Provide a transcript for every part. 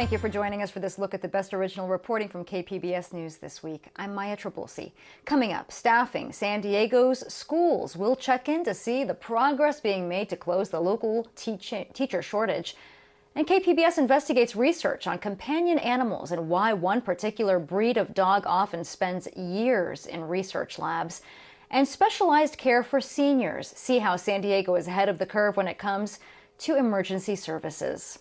Thank you for joining us for this look at the best original reporting from KPBS News this week. I'm Maya Trabulsi. Coming up, staffing. San Diego's schools will check in to see the progress being made to close the local teacher shortage. And KPBS investigates research on companion animals and why one particular breed of dog often spends years in research labs. And specialized care for seniors. See how San Diego is ahead of the curve when it comes to emergency services.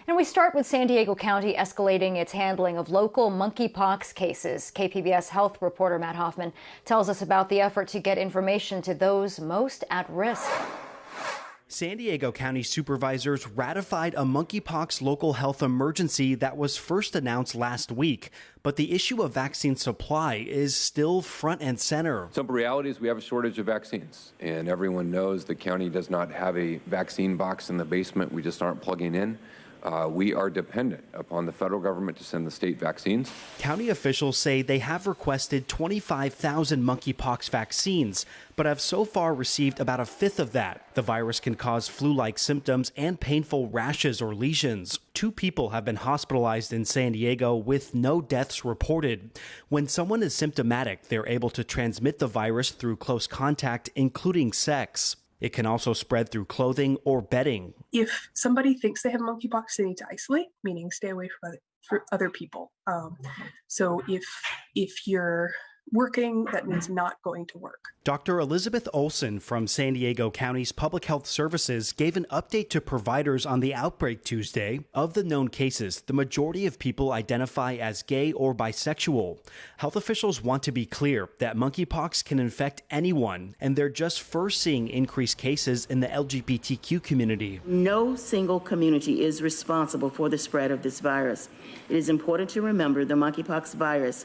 And we start with San Diego County escalating its handling of local monkeypox cases. KPBS health reporter Matt Hoffman tells us about the effort to get information to those most at risk. San Diego County supervisors ratified a monkeypox local health emergency that was first announced last week. But the issue of vaccine supply is still front and center. Simple reality is we have a shortage of vaccines, and everyone knows the county does not have a vaccine box in the basement. We just aren't plugging in. We are dependent upon the federal government to send the state vaccines. County officials say they have requested 25,000 monkeypox vaccines, but have so far received about a fifth of that. The virus can cause flu-like symptoms and painful rashes or lesions. 2 people have been hospitalized in San Diego with no deaths reported. When someone is symptomatic, they're able to transmit the virus through close contact, including sex. It can also spread through clothing or bedding. If somebody thinks they have monkeypox, they need to isolate, meaning stay away from other people. So if you're working, that means not going to work. Dr. Elizabeth Olson from San Diego County's Public Health Services gave an update to providers on the outbreak Tuesday. Of the known cases, the majority of people identify as gay or bisexual. Health officials want to be clear that monkeypox can infect anyone, and they're just first seeing increased cases in the LGBTQ community. No single community is responsible for the spread of this virus. It is important to remember the monkeypox virus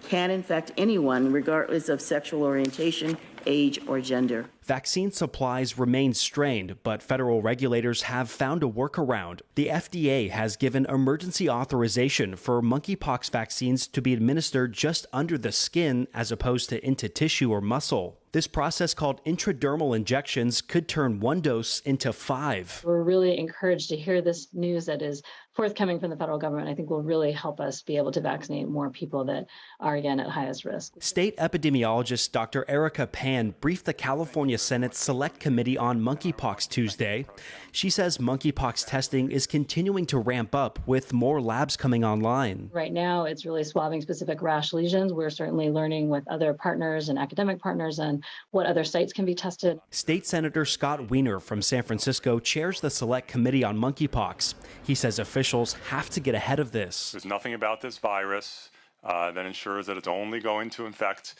can infect anyone regardless of sexual orientation, age, or gender. Vaccine supplies remain strained, but federal regulators have found a workaround. The FDA has given emergency authorization for monkeypox vaccines to be administered just under the skin as opposed to into tissue or muscle. This process, called intradermal injections, could turn 1 dose into 5. We're really encouraged to hear this news that is forthcoming from the federal government. I think will really help us be able to vaccinate more people that are, again, at highest risk. State epidemiologist Dr. Erica Pan briefed the California Senate's Select Committee on Monkeypox Tuesday. She says monkeypox testing is continuing to ramp up with more labs coming online. Right now, it's really swabbing specific rash lesions. We're certainly learning with other partners and academic partners and what other sites can be tested. State Senator Scott Wiener from San Francisco chairs the Select Committee on Monkeypox. He says officials have to get ahead of this. There's nothing about this virus that ensures that it's only going to infect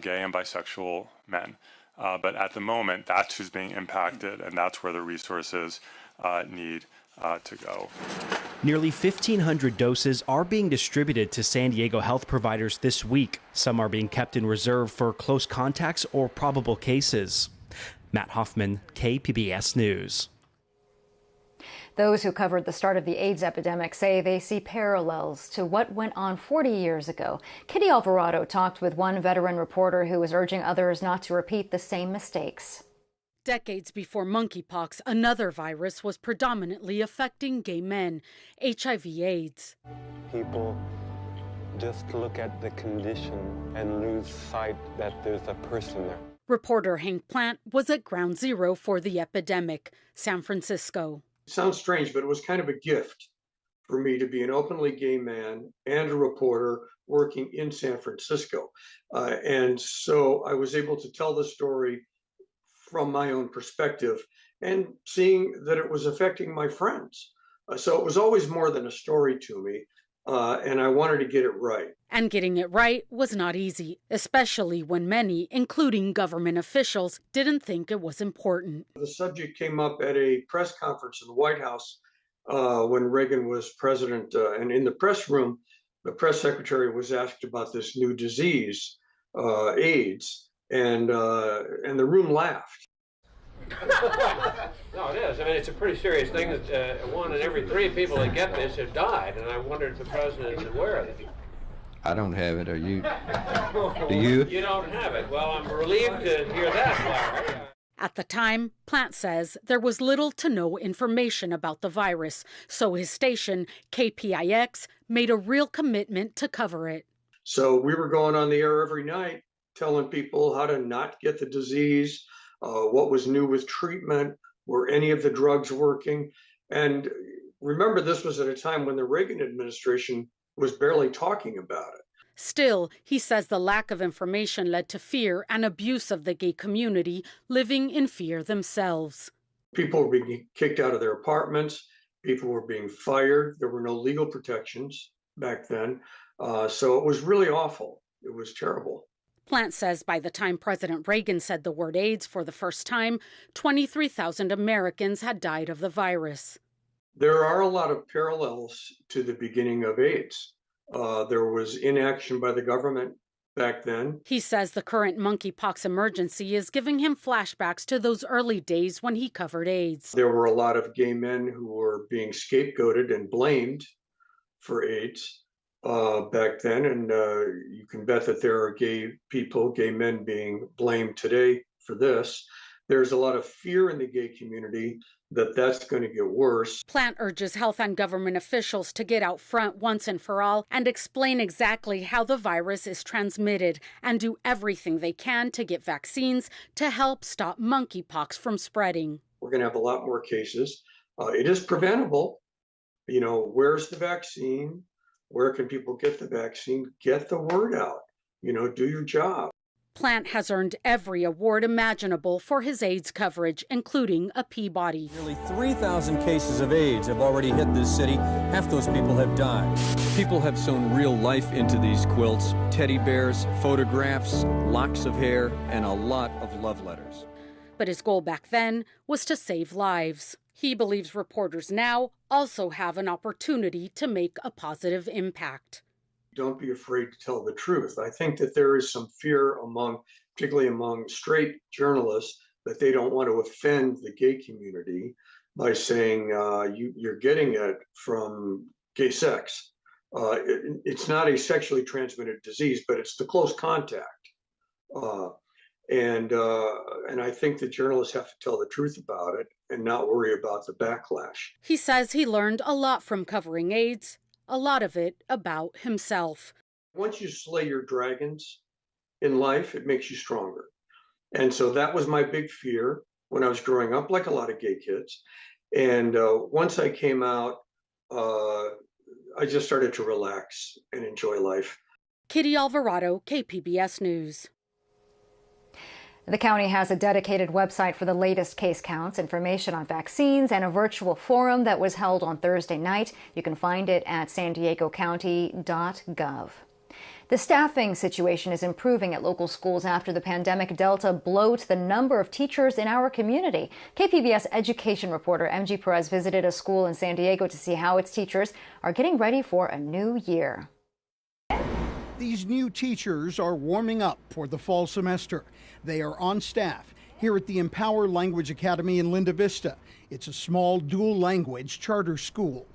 gay and bisexual men. But at the moment, that's who's being impacted, and that's where the resources need to go. Nearly 1,500 doses are being distributed to San Diego health providers this week. Some are being kept in reserve for close contacts or probable cases. Matt Hoffman, KPBS News. Those who covered the start of the AIDS epidemic say they see parallels to what went on 40 years ago. Kitty Alvarado talked with one veteran reporter who is urging others not to repeat the same mistakes. Decades before monkeypox, another virus was predominantly affecting gay men, HIV/AIDS. People just look at the condition and lose sight that there's a person there. Reporter Hank Plant was at ground zero for the epidemic, San Francisco. It sounds strange, but it was kind of a gift for me to be an openly gay man and a reporter working in San Francisco. And so I was able to tell the story from my own perspective and seeing that it was affecting my friends. So it was always more than a story to me, and I wanted to get it right. And getting it right was not easy, especially when many, including government officials, didn't think it was important. The subject came up at a press conference in the White House when Reagan was president, and in the press room, the press secretary was asked about this new disease, AIDS, and the room laughed. No, it is. I mean, it's a pretty serious thing that 1 in every 3 people that get this have died, and I wondered if the president is aware of it. I don't have it. Are you? Do you? You don't have it. Well, I'm relieved to hear that, Larry. At the time, Plant says there was little to no information about the virus, so his station, KPIX, made a real commitment to cover it. So we were going on the air every night telling people how to not get the disease, what was new with treatment, were any of the drugs working. And remember, this was at a time when the Reagan administration was barely talking about it. Still, he says the lack of information led to fear and abuse of the gay community, living in fear themselves. People were being kicked out of their apartments. People were being fired. There were no legal protections back then. So it was really awful. It was terrible. Plant says by the time President Reagan said the word AIDS for the first time, 23,000 Americans had died of the virus. There are a lot of parallels to the beginning of AIDS. There was inaction by the government back then. He says the current monkeypox emergency is giving him flashbacks to those early days when he covered AIDS. There were a lot of gay men who were being scapegoated and blamed for AIDS back then. And you can bet that there are gay people, gay men being blamed today for this. There's a lot of fear in the gay community that that's going to get worse. Plant urges health and government officials to get out front once and for all and explain exactly how the virus is transmitted and do everything they can to get vaccines to help stop monkeypox from spreading. We're going to have a lot more cases. It is preventable. You know, where's the vaccine? Where can people get the vaccine? Get the word out. You know, do your job. Plant has earned every award imaginable for his AIDS coverage, including a Peabody. Nearly 3,000 cases of AIDS have already hit this city. Half those people have died. People have sewn real life into these quilts. Teddy bears, photographs, locks of hair, and a lot of love letters. But his goal back then was to save lives. He believes reporters now also have an opportunity to make a positive impact. Don't be afraid to tell the truth. I think that there is some fear particularly among straight journalists, that they don't want to offend the gay community by saying you're getting it from gay sex. It's not a sexually transmitted disease, but it's the close contact. And I think that journalists have to tell the truth about it and not worry about the backlash. He says he learned a lot from covering AIDS, a lot of it about himself. Once you slay your dragons in life, it makes you stronger. And so that was my big fear when I was growing up, like a lot of gay kids. And once I came out, I just started to relax and enjoy life. Kitty Alvarado, KPBS News. The county has a dedicated website for the latest case counts, information on vaccines, and a virtual forum that was held on Thursday night. You can find it at sandiegocounty.gov. The staffing situation is improving at local schools after the pandemic Delta bloats the number of teachers in our community. KPBS education reporter MG Perez visited a school in San Diego to see how its teachers are getting ready for a new year. These new teachers are warming up for the fall semester. They are on staff here at the Empower Language Academy in Linda Vista. It's a small dual language charter school.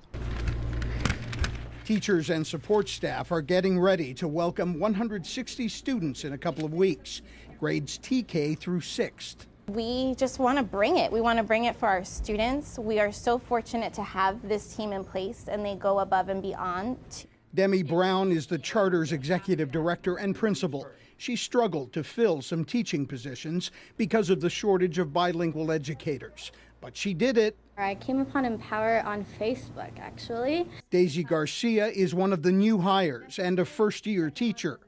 Teachers and support staff are getting ready to welcome 160 students in a couple of weeks, grades TK through 6th. We just want to bring it. We want to bring it for our students. We are so fortunate to have this team in place, and they go above and beyond. Demi Brown is the charter's executive director and principal. She struggled to fill some teaching positions because of the shortage of bilingual educators, but she did it. I came upon Empower on Facebook, actually. Daisy Garcia is one of the new hires and a first-year teacher.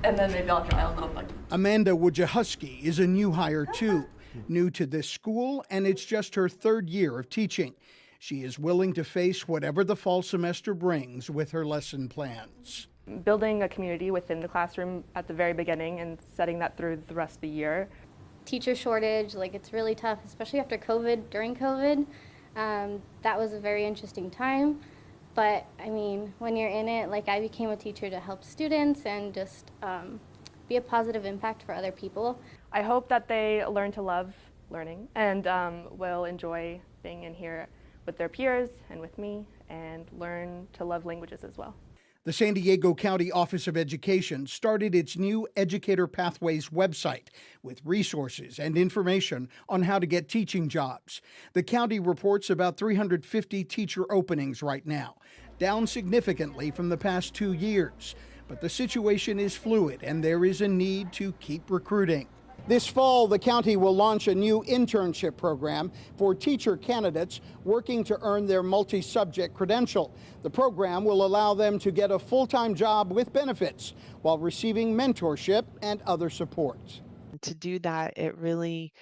And then maybe I'll try a little bit. Amanda Wojciechowski is a new hire too, new to this school, and it's just her 3rd year of teaching. She is willing to face whatever the fall semester brings with her lesson plans. Building a community within the classroom at the very beginning and setting that through the rest of the year. Teacher shortage, it's really tough, especially after COVID, during COVID. That was a very interesting time. But I mean, when you're in it, I became a teacher to help students and just be a positive impact for other people. I hope that they learn to love learning and will enjoy being in here with their peers and with me, and learn to love languages as well. The San Diego County Office of Education started its new Educator Pathways website with resources and information on how to get teaching jobs. The county reports about 350 teacher openings right now, down significantly from the past 2 years. But the situation is fluid and there is a need to keep recruiting. This fall, the county will launch a new internship program for teacher candidates working to earn their multi-subject credential. The program will allow them to get a full-time job with benefits while receiving mentorship and other supports. To do that, it really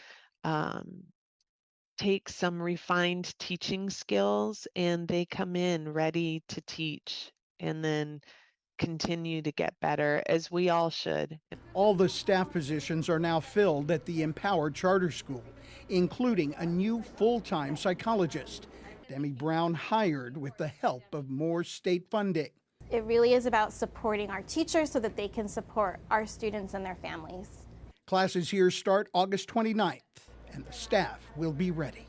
takes some refined teaching skills, and they come in ready to teach and then continue to get better, as we all should. All the staff positions are now filled at the Empower Charter School, including a new full-time psychologist. Demi Brown hired with the help of more state funding. It really is about supporting our teachers so that they can support our students and their families. Classes here start August 29th, and the staff will be ready.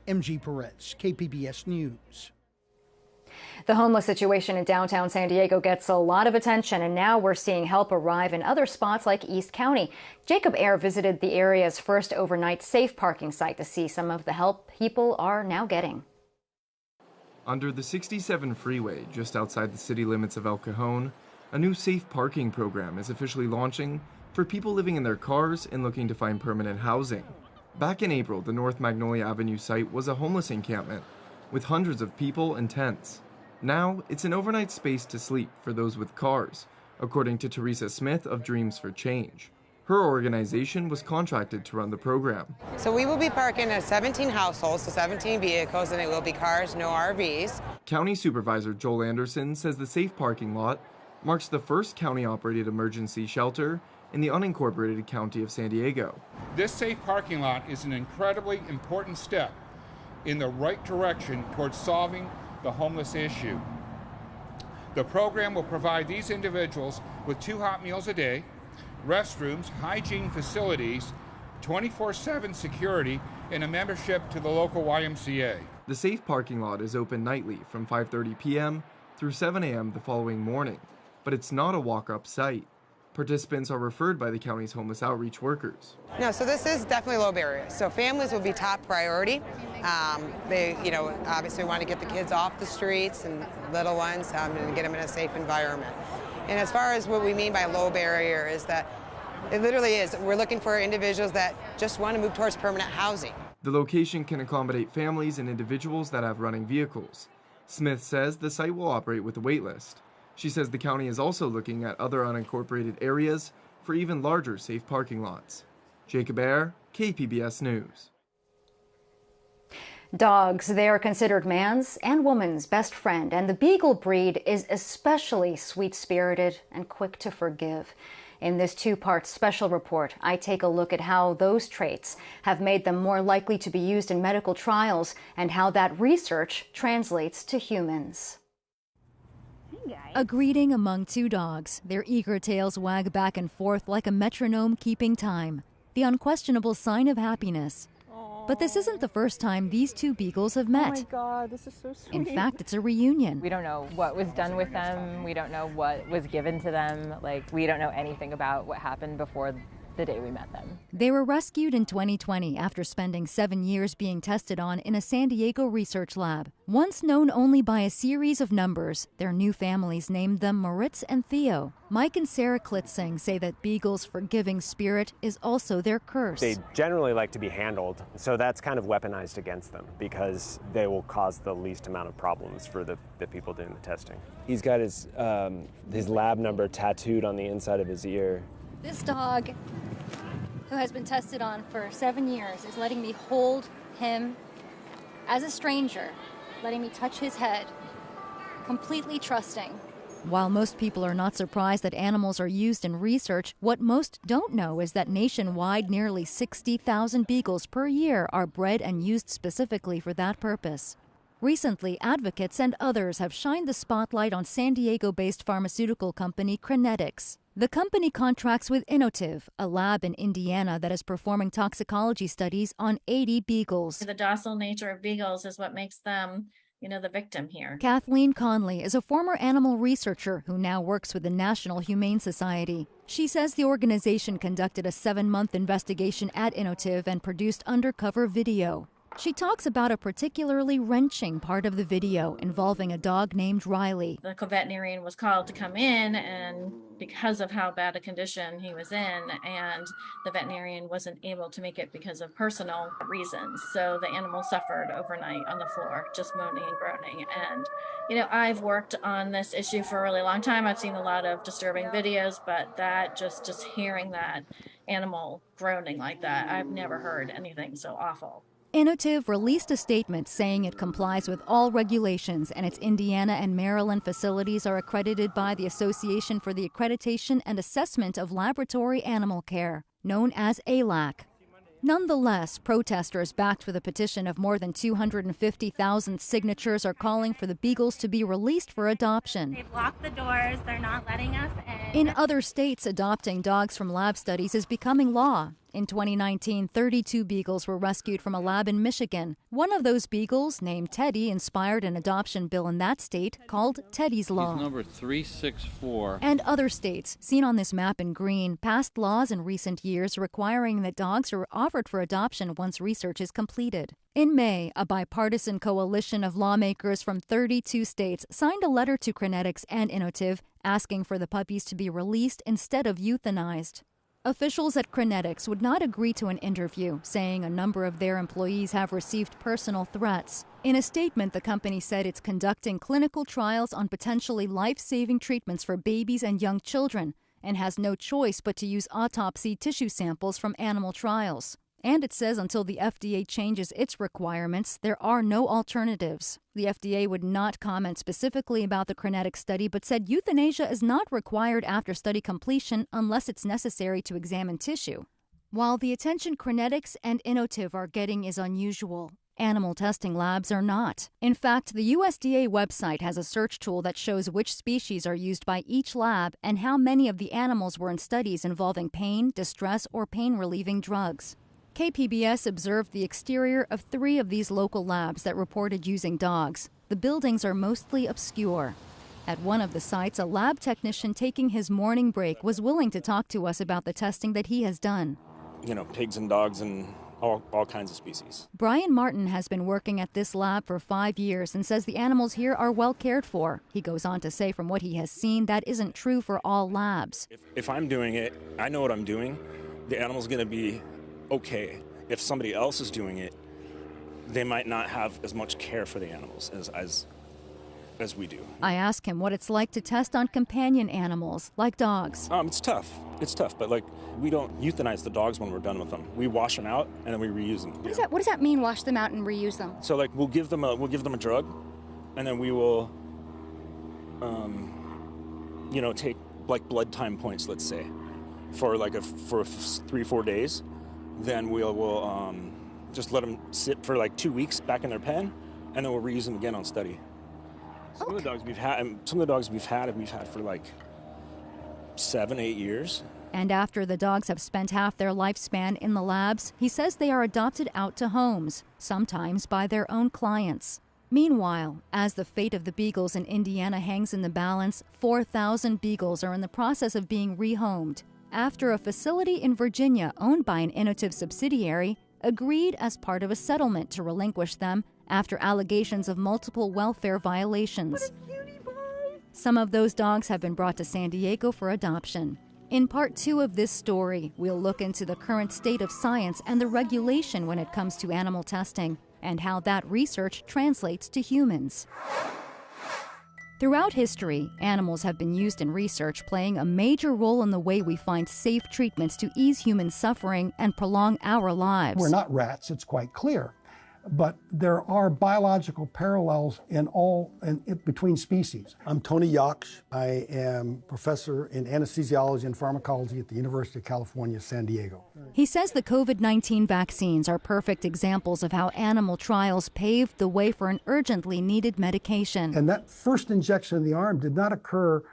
MG Perez, KPBS News. The homeless situation in downtown San Diego gets a lot of attention, and now we're seeing help arrive in other spots like East County. Jacob Ayer visited the area's first overnight safe parking site to see some of the help people are now getting. Under the 67 freeway, just outside the city limits of El Cajon, a new safe parking program is officially launching for people living in their cars and looking to find permanent housing. Back in April, the North Magnolia Avenue site was a homeless encampment with hundreds of people and tents. Now, it's an overnight space to sleep for those with cars, according to Teresa Smith of Dreams for Change. Her organization was contracted to run the program. So we will be parking at 17 households, so 17 vehicles, and it will be cars, no RVs. County Supervisor Joel Anderson says the safe parking lot marks the first county-operated emergency shelter in the unincorporated county of San Diego. This safe parking lot is an incredibly important step in the right direction towards solving the homeless issue. The program will provide these individuals with 2 hot meals a day, restrooms, hygiene facilities, 24/7 security, and a membership to the local YMCA. The safe parking lot is open nightly from 5:30 p.m. through 7 a.m. the following morning, but it's not a walk-up site. Participants are referred by the county's homeless outreach workers. No, so this is definitely low barrier. So families will be top priority. They, obviously want to get the kids off the streets and little ones and get them in a safe environment. And as far as what we mean by low barrier is that it literally is, we're looking for individuals that just want to move towards permanent housing. The location can accommodate families and individuals that have running vehicles. Smith says the site will operate with a wait list. She says the county is also looking at other unincorporated areas for even larger safe parking lots. Jacob Ayer, KPBS News. Dogs, they are considered man's and woman's best friend, and the Beagle breed is especially sweet-spirited and quick to forgive. In this 2-part special report, I take a look at how those traits have made them more likely to be used in medical trials and how that research translates to humans. A greeting among 2 dogs. Their eager tails wag back and forth like a metronome keeping time. The unquestionable sign of happiness. But this isn't the first time these 2 beagles have met. Oh my God, this is so sweet. In fact, it's a reunion. We don't know what was done with them. We don't know what was given to them. We don't know anything about what happened before the day we met them. They were rescued in 2020 after spending 7 years being tested on in a San Diego research lab. Once known only by a series of numbers, their new families named them Moritz and Theo. Mike and Sarah Klitzing say that Beagle's forgiving spirit is also their curse. They generally like to be handled, so that's kind of weaponized against them because they will cause the least amount of problems for the people doing the testing. He's got his lab number tattooed on the inside of his ear. This dog, who has been tested on for 7 years, is letting me hold him as a stranger, letting me touch his head, completely trusting. While most people are not surprised that animals are used in research, what most don't know is that nationwide nearly 60,000 beagles per year are bred and used specifically for that purpose. Recently, advocates and others have shined the spotlight on San Diego-based pharmaceutical company Crinetics. The company contracts with Innotiv, a lab in Indiana that is performing toxicology studies on 80 beagles. The docile nature of beagles is what makes them the victim here. Kathleen Conley is a former animal researcher who now works with the National Humane Society. She says the organization conducted a 7-month investigation at Innovative and produced undercover video. She talks about a particularly wrenching part of the video involving a dog named Riley. The veterinarian was called to come in, and because of how bad a condition he was in, and the veterinarian wasn't able to make it because of personal reasons. So the animal suffered overnight on the floor, just moaning and groaning. And, I've worked on this issue for a really long time. I've seen a lot of disturbing videos, but that just hearing that animal groaning like that, I've never heard anything so awful. Innovative released a statement saying it complies with all regulations and its Indiana and Maryland facilities are accredited by the Association for the Accreditation and Assessment of Laboratory Animal Care, known as ALAC. Nonetheless, protesters backed with a petition of more than 250,000 signatures are calling for the Beagles to be released for adoption. They've locked the doors. They're not letting us in. In other states, adopting dogs from lab studies is becoming law. In 2019, 32 beagles were rescued from a lab in Michigan. One of those beagles, named Teddy, inspired an adoption bill in that state called Teddy's Law. He's number 364. And other states, seen on this map in green, passed laws in recent years requiring that dogs are offered for adoption once research is completed. In May, a bipartisan coalition of lawmakers from 32 states signed a letter to Crinetics and Innovative asking for the puppies to be released instead of euthanized. Officials at Crinetics would not agree to an interview, saying a number of their employees have received personal threats. In a statement, the company said it's conducting clinical trials on potentially life-saving treatments for babies and young children and has no choice but to use autopsy tissue samples from animal trials. And it says until the FDA changes its requirements, there are no alternatives. The FDA would not comment specifically about the Crinetics study, but said euthanasia is not required after study completion unless it's necessary to examine tissue. While the attention Crinetics and Innovative are getting is unusual, animal testing labs are not. In fact, the USDA website has a search tool that shows which species are used by each lab and how many of the animals were in studies involving pain, distress, or pain-relieving drugs. KPBS observed the exterior of 3 of these local labs that reported using dogs. The buildings are mostly obscure. At one of the sites, a lab technician taking his morning break was willing to talk to us about the testing that he has done. Pigs and dogs and all kinds of species. Brian Martin has been working at this lab for 5 years and says the animals here are well cared for. He goes on to say from what he has seen, that isn't true for all labs. If I'm doing it, I know what I'm doing. The animal's going to be okay. If somebody else is doing it, they might not have as much care for the animals as we do. I ask him what it's like to test on companion animals, like dogs. It's tough. It's tough, but we don't euthanize the dogs when we're done with them. We wash them out and then we reuse them. What does that mean, wash them out and reuse them? So we'll give them a drug, and then we will take blood time points, let's say, for 3-4 days. Then we'll just let them sit for 2 weeks back in their pen, and then we'll reuse them again on study. Some of the dogs we've had for 7-8 years. And after the dogs have spent half their lifespan in the labs, he says they are adopted out to homes, sometimes by their own clients. Meanwhile, as the fate of the beagles in Indiana hangs in the balance, 4,000 beagles are in the process of being rehomed after a facility in Virginia owned by an Innovative subsidiary agreed as part of a settlement to relinquish them after allegations of multiple welfare violations. Some of those dogs have been brought to San Diego for adoption. In part 2 of this story, we'll look into the current state of science and the regulation when it comes to animal testing, and how that research translates to humans. Throughout history, animals have been used in research, playing a major role in the way we find safe treatments to ease human suffering and prolong our lives. We're not rats, it's quite clear. But there are biological parallels between species. I'm Tony Yaksh. I am professor in anesthesiology and pharmacology at the University of California, San Diego. He says the COVID-19 vaccines are perfect examples of how animal trials paved the way for an urgently needed medication. And that first injection in the arm did not occur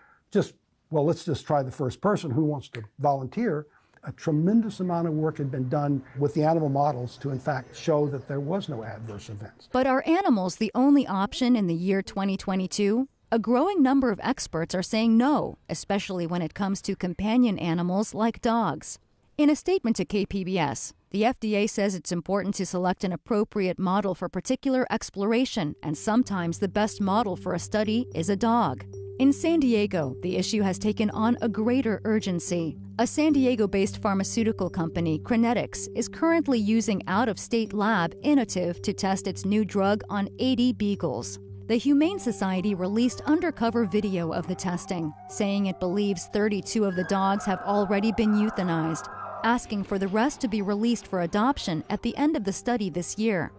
let's just try the first person who wants to volunteer. a tremendous amount of work had been done with the animal models to, in fact, show that there was no adverse events. But are animals the only option in the year 2022? A growing number of experts are saying no, especially when it comes to companion animals like dogs. In a statement to KPBS, the FDA says it's important to select an appropriate model for particular exploration, and sometimes the best model for a study is a dog. In San Diego, the issue has taken on a greater urgency. A San Diego-based pharmaceutical company, Crinetics, is currently using out-of-state lab Innovative to test its new drug on 80 beagles. The Humane Society released undercover video of the testing, saying it believes 32 of the dogs have already been euthanized, asking for the rest to be released for adoption at the end of the study this year.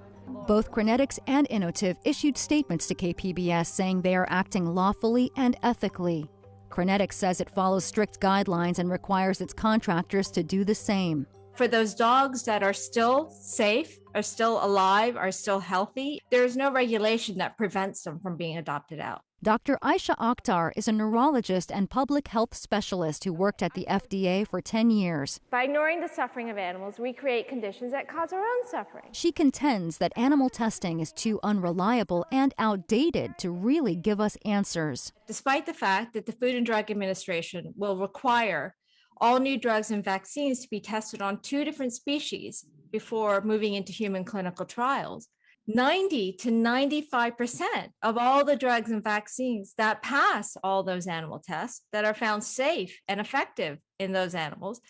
Both Crinetics and Innovative issued statements to KPBS saying they are acting lawfully and ethically. Crinetics says it follows strict guidelines and requires its contractors to do the same. For those dogs that are still safe, are still alive, are still healthy, there is no regulation that prevents them from being adopted out. Dr. Aisha Akhtar is a neurologist and public health specialist who worked at the FDA for 10 years. By ignoring the suffering of animals, we create conditions that cause our own suffering. She contends that animal testing is too unreliable and outdated to really give us answers. Despite the fact that the Food and Drug Administration will require all new drugs and vaccines to be tested on 2 different species before moving into human clinical trials, 90 to 95% of all the drugs and vaccines that pass all those animal tests that are found safe and effective in those animals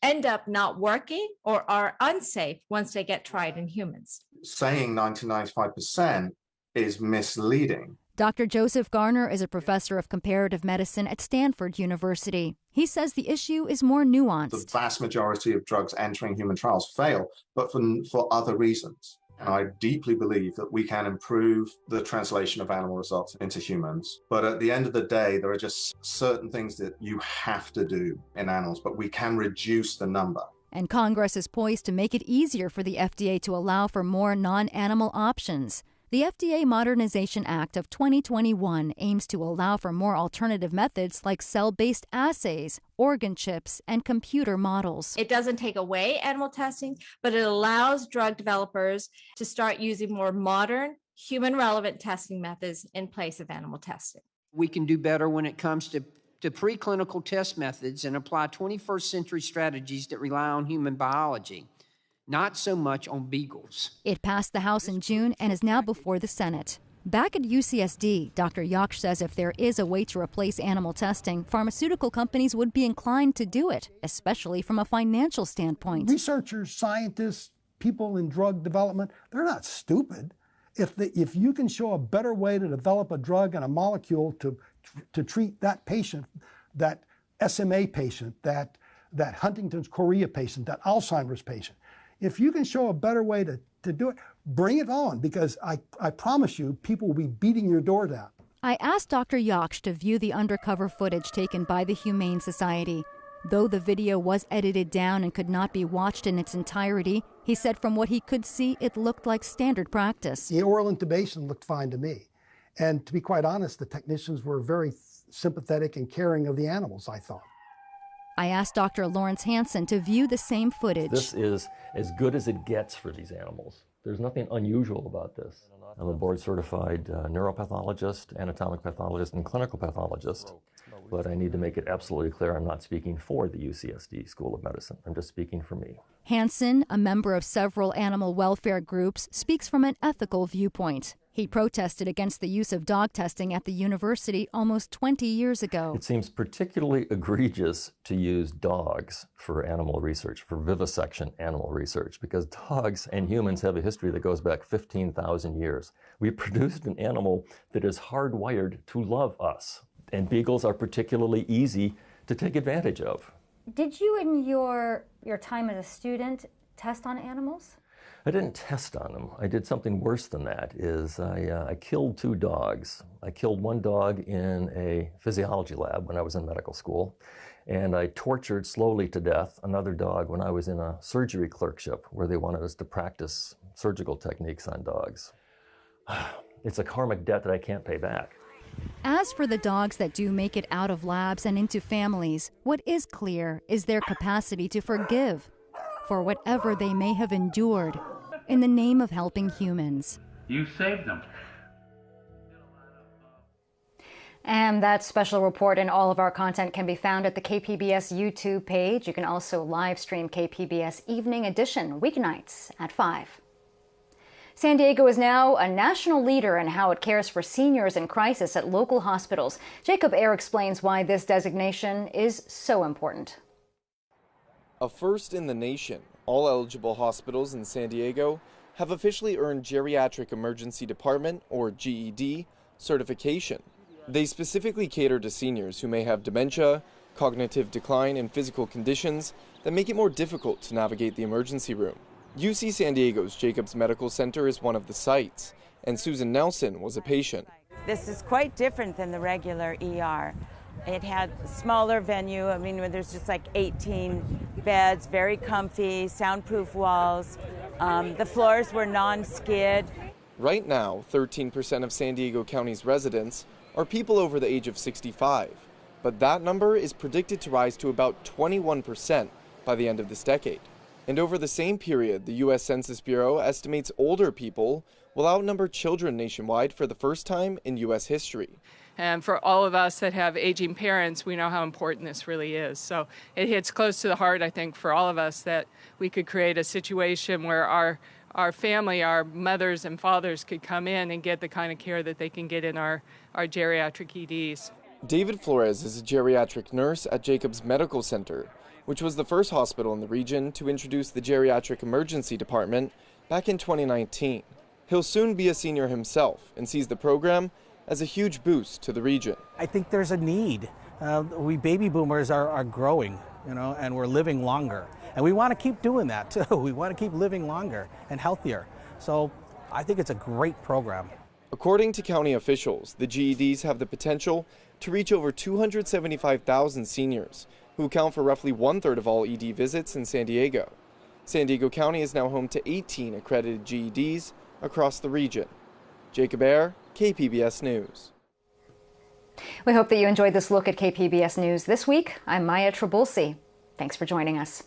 end up not working or are unsafe once they get tried in humans. Saying 90-95% is misleading. Dr. Joseph Garner is a professor of comparative medicine at Stanford University. He says the issue is more nuanced. The vast majority of drugs entering human trials fail, but for other reasons. And I deeply believe that we can improve the translation of animal results into humans. But at the end of the day, there are just certain things that you have to do in animals, but we can reduce the number. And Congress is poised to make it easier for the FDA to allow for more non-animal options. The FDA Modernization Act of 2021 aims to allow for more alternative methods like cell-based assays, organ chips, and computer models. It doesn't take away animal testing, but it allows drug developers to start using more modern, human-relevant testing methods in place of animal testing. We can do better when it comes to preclinical test methods and apply 21st century strategies that rely on human biology. Not so much on beagles. It passed the House in June and is now before the Senate. Back at UCSD, Dr. Yaksh says if there is a way to replace animal testing, pharmaceutical companies would be inclined to do it, especially from a financial standpoint. Researchers, scientists, people in drug development, they're not stupid. If you can show a better way to develop a drug and a molecule to treat that patient, that SMA patient, that Huntington's chorea patient, that Alzheimer's patient, if you can show a better way to do it, bring it on, because I promise you, people will be beating your door down. I asked Dr. Yaksh to view the undercover footage taken by the Humane Society. Though the video was edited down and could not be watched in its entirety, he said from what he could see, it looked like standard practice. The oral intubation looked fine to me. And to be quite honest, the technicians were very sympathetic and caring of the animals, I thought. I asked Dr. Lawrence Hansen to view the same footage. This is as good as it gets for these animals. There's nothing unusual about this. I'm a board-certified neuropathologist, anatomic pathologist, and clinical pathologist, but I need to make it absolutely clear I'm not speaking for the UCSD School of Medicine. I'm just speaking for me. Hansen, a member of several animal welfare groups, speaks from an ethical viewpoint. He protested against the use of dog testing at the university almost 20 years ago. It seems particularly egregious to use dogs for animal research, for vivisection animal research, because dogs and humans have a history that goes back 15,000 years. We produced an animal that is hardwired to love us, and beagles are particularly easy to take advantage of. Did you, in your time as a student, test on animals? I didn't test on them. I did something worse than that. I killed 2 dogs. I killed one dog in a physiology lab when I was in medical school, and I tortured slowly to death another dog when I was in a surgery clerkship where they wanted us to practice surgical techniques on dogs. It's a karmic debt that I can't pay back. As for the dogs that do make it out of labs and into families, what is clear is their capacity to forgive for whatever they may have endured in the name of helping humans. You saved them. And that special report and all of our content can be found at the KPBS YouTube page. You can also live stream KPBS Evening Edition weeknights at 5. San Diego is now a national leader in how it cares for seniors in crisis at local hospitals. Jacob Ayer explains why this designation is so important. A first in the nation, all eligible hospitals in San Diego have officially earned Geriatric Emergency Department, or GED, certification. They specifically cater to seniors who may have dementia, cognitive decline, and physical conditions that make it more difficult to navigate the emergency room. UC San Diego's Jacobs Medical Center is one of the sites, and Susan Nelson was a patient. This is quite different than the regular ER. It had a smaller venue. I mean, there's just like 18 beds, very comfy, soundproof walls. The floors were non-skid. Right now, 13% of San Diego County's residents are people over the age of 65, but that number is predicted to rise to about 21% by the end of this decade. And over the same period, the U.S. Census Bureau estimates older people will outnumber children nationwide for the first time in U.S. history. And for all of us that have aging parents, we know how important this really is. So it hits close to the heart, I think, for all of us that we could create a situation where our family, our mothers and fathers could come in and get the kind of care that they can get in our geriatric EDs. David Flores is a geriatric nurse at Jacobs Medical Center, which was the first hospital in the region to introduce the Geriatric Emergency Department back in 2019. He'll soon be a senior himself and sees the program as a huge boost to the region. I think there's a need. We baby boomers are growing, and we're living longer. And we want to keep doing that too. We want to keep living longer and healthier. So I think it's a great program. According to county officials, the GEDs have the potential to reach over 275,000 seniors, who account for roughly 1/3 of all ED visits in San Diego. San Diego County is now home to 18 accredited GEDs across the region. Jacob Ayer, KPBS News. We hope that you enjoyed this look at KPBS News this week. I'm Maya Trabulsi. Thanks for joining us.